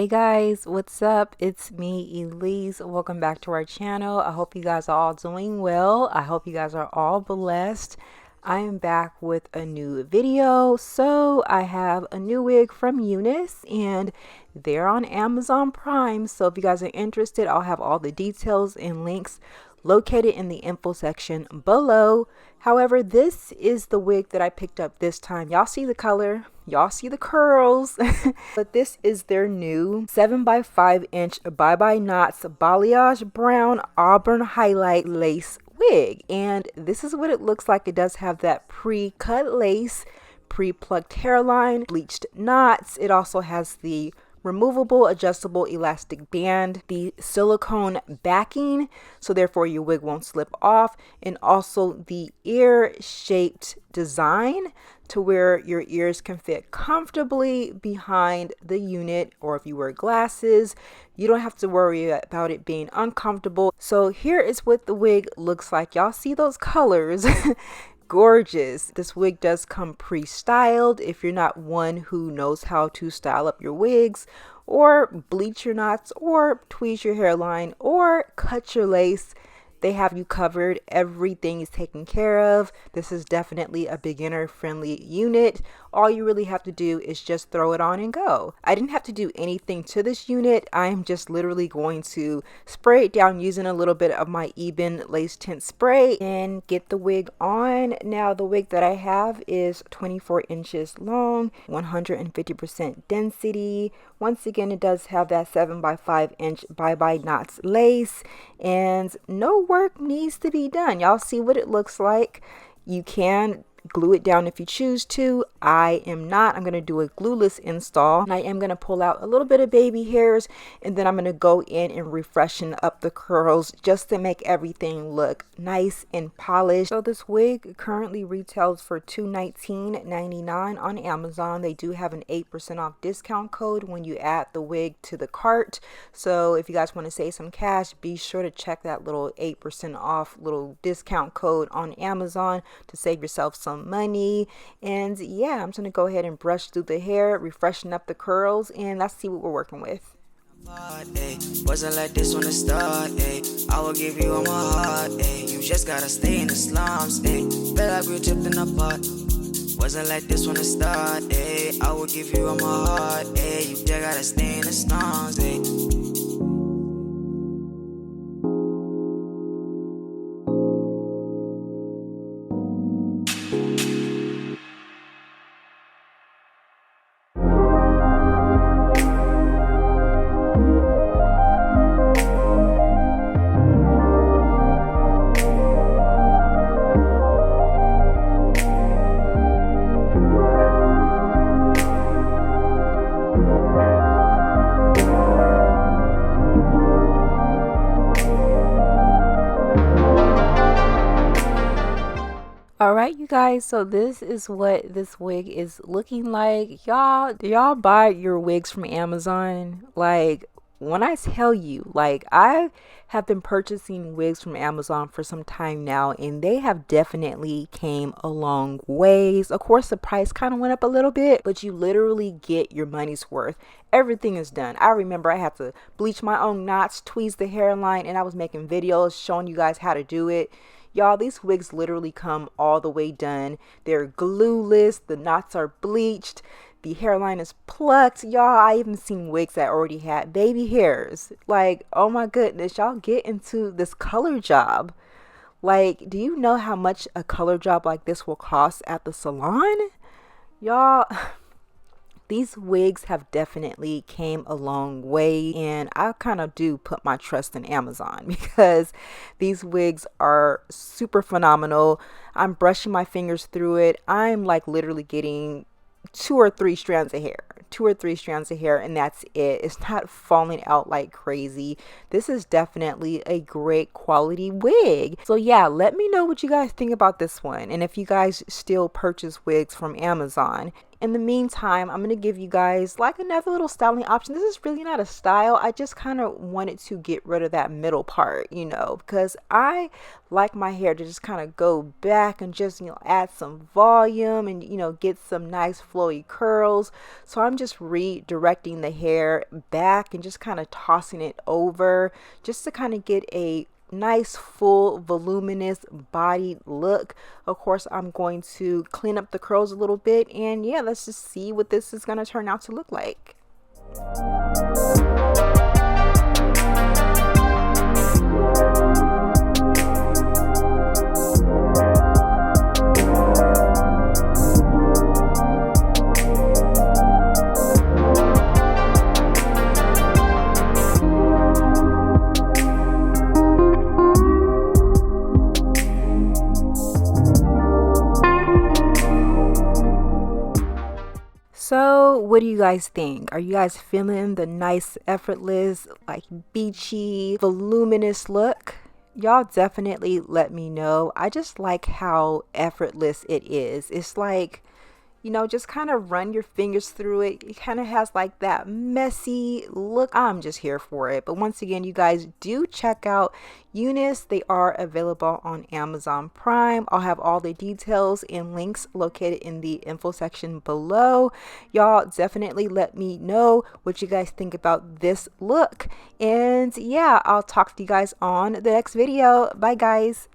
Hey guys, what's up? It's me, Elise. Welcome back to our channel. I hope you guys are all doing well. I hope you guys are all blessed. I am back with a new video. So I have a new wig from Unice and they're on Amazon Prime. So if you guys are interested, I'll have all the details and links located in the info section below. However, this is the wig that I picked up this time. Y'all see the color, y'all see the curls, but this is their new 7x5" bye-bye knots balayage brown auburn highlight lace wig. And this is what it looks like. It does have that pre-cut lace, pre-plucked hairline, bleached knots. It also has the removable adjustable elastic band, the silicone backing, so therefore your wig won't slip off, and also the ear shaped design to where your ears can fit comfortably behind the unit, or if you wear glasses you don't have to worry about it being uncomfortable. So here is what the wig looks like. Y'all see those colors? Gorgeous. This wig does come pre-styled if you're not one who knows how to style up your wigs or bleach your knots or tweeze your hairline or cut your lace. They have you covered. Everything is taken care of. This is definitely a beginner friendly unit. All you really have to do is just throw it on and go. I didn't have to do anything to this unit. I'm just literally going to spray it down using a little bit of my Eben lace tint spray and get the wig on. Now the wig that I have is 24 inches long, 150% density. Once again, it does have that 7x5" bye-bye knots lace, and no work needs to be done. Y'all see what it looks like. You can glue it down if you choose to. I am not. I'm going to do a glueless install, and I am going to pull out a little bit of baby hairs, and then I'm going to go in and refreshen up the curls just to make everything look nice and polished. So this wig currently retails for $219.99 on Amazon. They do have an 8% off discount code when you add the wig to the cart. So if you guys want to save some cash, be sure to check that little 8% off little discount code on Amazon to save yourself some money. And yeah, I'm just gonna go ahead and brush through the hair, refreshing up the curls, and let's see what we're working with. Wasn't like this when it started. I will give you all my heart. You just gotta stay in the slums. Feel like we're drifting apart. Wasn't like this when it started. I will give you all my heart. You just gotta stay in the slums. Alright you guys, so this is what this wig is looking like. Y'all, do y'all buy your wigs from Amazon? Like, when I tell you, like, I have been purchasing wigs from Amazon for some time now, and they have definitely came a long ways. Of course, the price kind of went up a little bit, but you literally get your money's worth. Everything is done. I remember I had to bleach my own knots, tweeze the hairline, and I was making videos showing you guys how to do it. Y'all, these wigs literally come all the way done. They're glueless, the knots are bleached, the hairline is plucked. Y'all, I even seen wigs that already had baby hairs. Like, oh my goodness, y'all get into this color job. Like, do you know how much a color job like this will cost at the salon? Y'all, these wigs have definitely came a long way, and I kind of do put my trust in Amazon because these wigs are super phenomenal. I'm brushing my fingers through it. I'm like literally getting 2 or 3 strands of hair, and that's it. It's not falling out like crazy. This is definitely a great quality wig. So yeah, let me know what you guys think about this one, and if you guys still purchase wigs from Amazon. In the meantime, I'm going to give you guys like another little styling option. This is really not a style. I just kind of wanted to get rid of that middle part, you know, because I like my hair to just kind of go back and just, you know, add some volume and, you know, get some nice flowy curls. So I'm just redirecting the hair back and just kind of tossing it over just to kind of get a nice full voluminous body look. Of course, I'm going to clean up the curls a little bit, and yeah, let's just see what this is going to turn out to look like. So what do you guys think? Are you guys feeling the nice, effortless, like beachy, voluminous look? Y'all definitely let me know. I just like how effortless it is. It's like, you know, just kind of run your fingers through it. It kind of has like that messy look. I'm just here for it. But once again, you guys do check out Unice. They are available on Amazon Prime. I'll have all the details and links located in the info section below. Y'all definitely let me know what you guys think about this look. And yeah, I'll talk to you guys on the next video. Bye guys.